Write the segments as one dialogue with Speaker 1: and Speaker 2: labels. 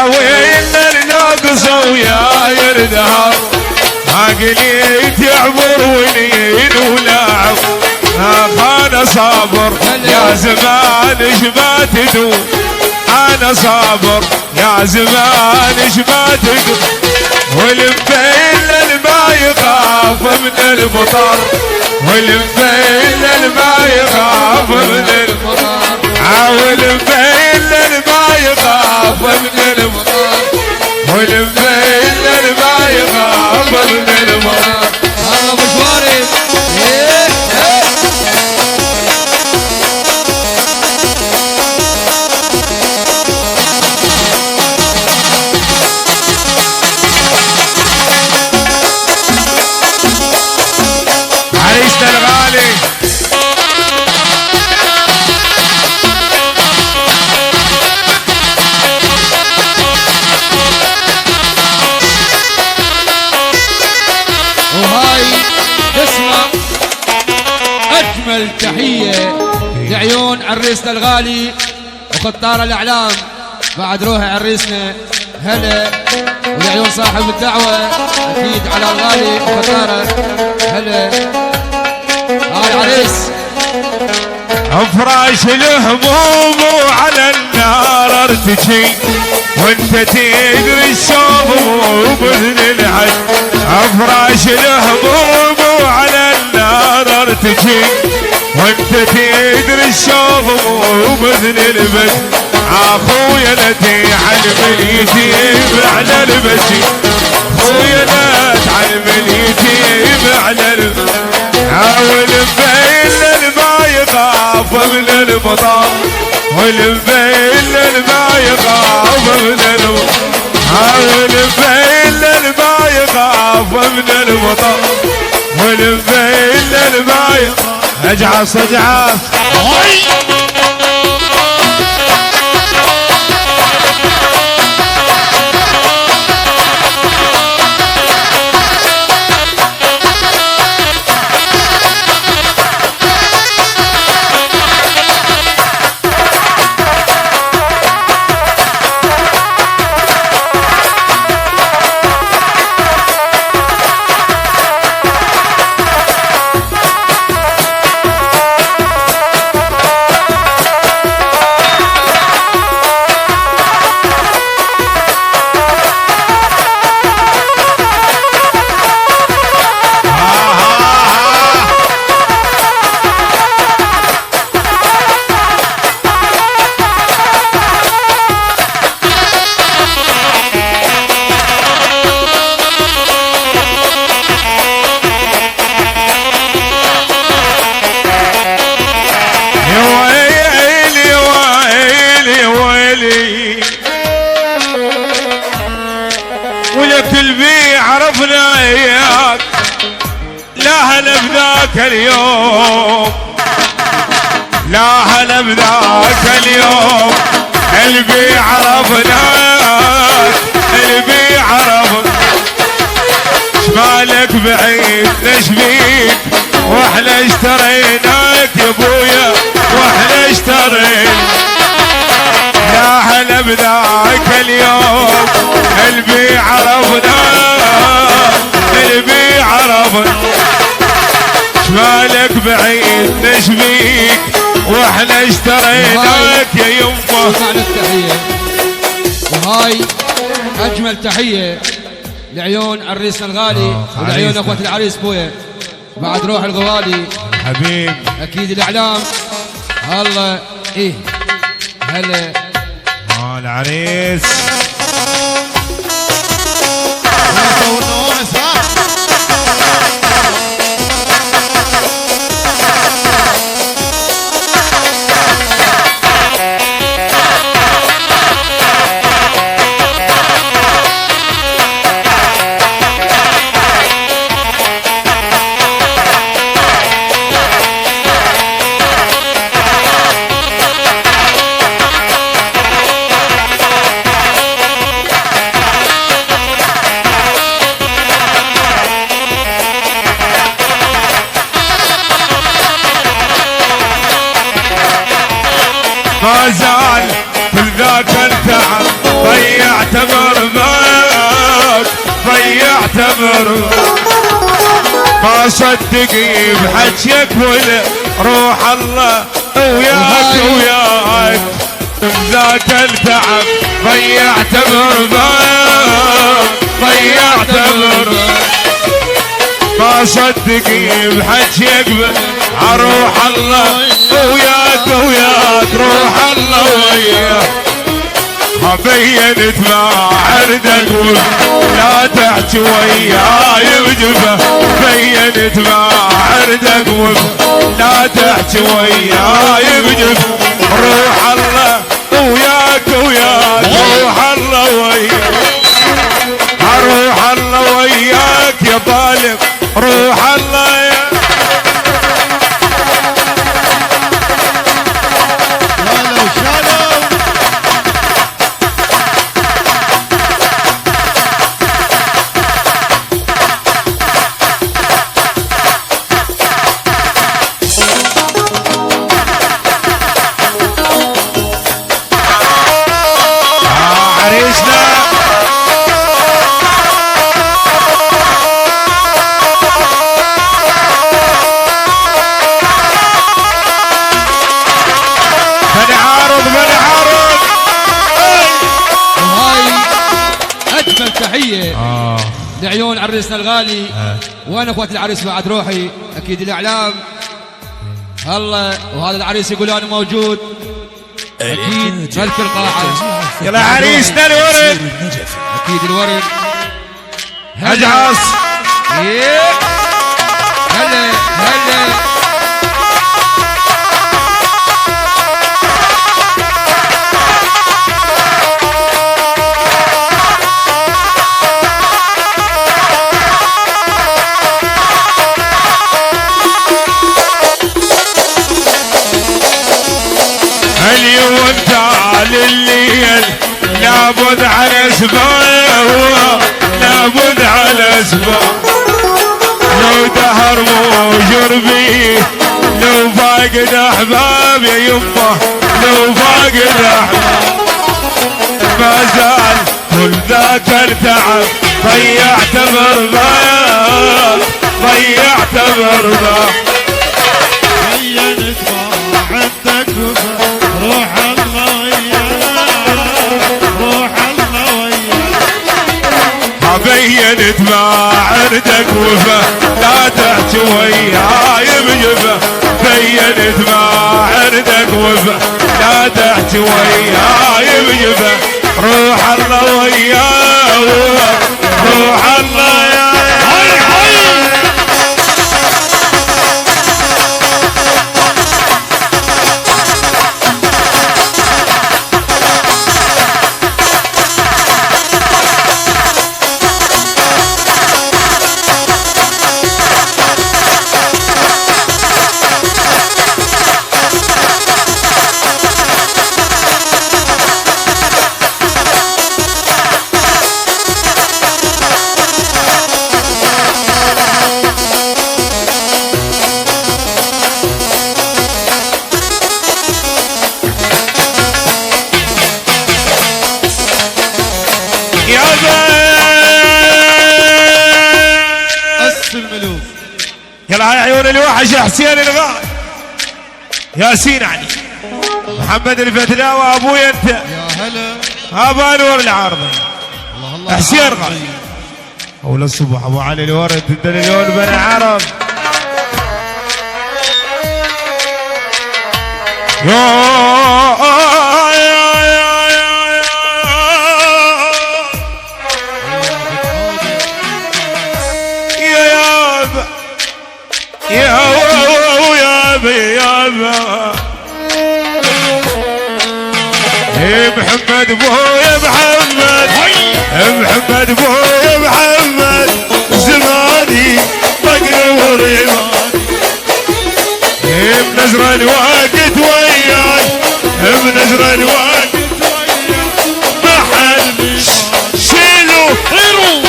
Speaker 1: وين الناقص ويا يردها عقلي تعبر ونين ولاعب انا صابر يا زمان شبات تدوم انا صابر يا زمان شبات تدوم والمبين للما يخاف من المطر والمبين للما يخاف من المطر والمبين للما يخاف من المطر والمبين للما يخاف من المطر
Speaker 2: الله مشواري
Speaker 1: عريسنا الغالي
Speaker 2: وهاي اسمع اجمل تحيه لعيون عريسنا الغالي وخطار الاعلام بعد روح عريسنا هلا ولعيون صاحب الدعوه اكيد على الغالي وخطاره هلا هاي العريس
Speaker 1: افراش الهموم وعلى النار ارتجي وانت تدري الشوق وبذن العد افراش الهموم وعلى النار ارتجي وانت تدري الشوق وبذن البد اخويا لا تعلم اليتيم على البشي اخويا لا تعلم اليتيم على البشي والمبين للما يخاف من المطر والمبين للما يخاف من المطر والمبين للما يخاف من المطر والمبين للما يخاف اجعص اجعص ولكل بي عرفنا اياك لا هلا بذاك اليوم لا هلا بذاك اليوم قلبي عرفناك قلبي عرفناك شمالك بعيد نشبيك واحنا اشتريناك يا ابويا واحنا اشترينا لا هلا بذاك اليوم قلبي عرفنا قلبي عرفنا شمالك بعيد نشبيك واحنا اشتريناك يا يمه
Speaker 2: معنى التحيه وهاي اجمل تحيه لعيون عريسنا الغالي ولعيون اخوة العريس بويا بعد روح الغوالي
Speaker 1: حبيب
Speaker 2: اكيد الاعلام الله ايه هلا
Speaker 1: العريس بربان ما صدقي بحجيك ولا روح الله وياك وياك ذاك التعب ضيعت بربان ضيعت بربان ما صدقي بحجيك روح الله وياك وياك روح الله وياك بينت ما عردك لا تحكي وياي بجفه بينت ما عردك لا تحكي وياي بجفه روح الله وياك وياك روح الله وياك روح الله وياك يا ظالم روح الله يا
Speaker 2: لعيون عريسنا الغالي وانا اخوات العريس بعد روحي اكيد الاعلام الله وهذا العريس يقول انا موجود اكيد ملك القاعه
Speaker 1: يلا عريسنا الورد
Speaker 2: اكيد الورد
Speaker 1: اجعص
Speaker 2: هلا هلا
Speaker 1: الليل لابد على اسبوع لابد على اسبوع لو دهر مو جربي لو فاقد احباب يا يمه لو فاقد احباب ما زال كل ذاك التعب ضيعت بربان ضيعت بربان
Speaker 3: بينت ما عندك روح الله
Speaker 1: بينت ما عندك وفا لا تحكي وياي بجفه بينت ما عندك وفا لا تحكي وياي بجفه روح الله وياه روح الله يا يلا هاي عيون الوحش حسين الغالي ياسين علي محمد الفتلاوي ابويا انت
Speaker 3: يا هلا
Speaker 1: ابا انور العارضه
Speaker 3: الله الله
Speaker 1: حسين غالي اول الصبح ابو علي الورد الدليون بني عرب محمد ابويا محمد محمد ابويا محمد زماني طقر وريماني بنزر الوقت وياي بنزر الوقت وياي محل شيلوا خيروا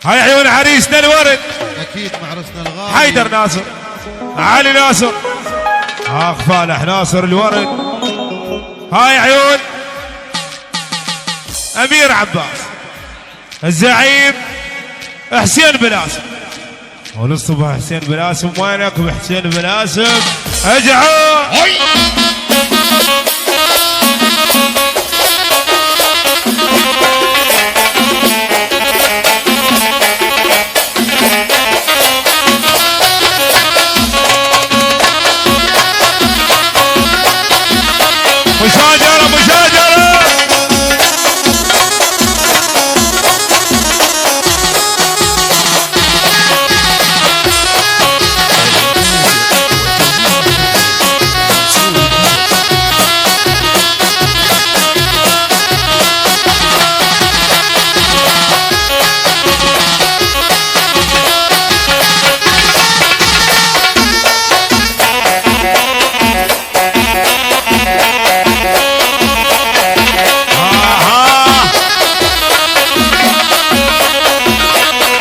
Speaker 1: هاي عيون عريسنا الورد
Speaker 3: اكيد مع عرسنا الغالي
Speaker 1: حيدر ناصر، علي ناصر، اخ فالح ناصر الورد. هاي عيون امير عباس، الزعيم حسين بلاسم. وللصبح حسين بلاسم، وينك بحسين بلاسم؟ اجعوا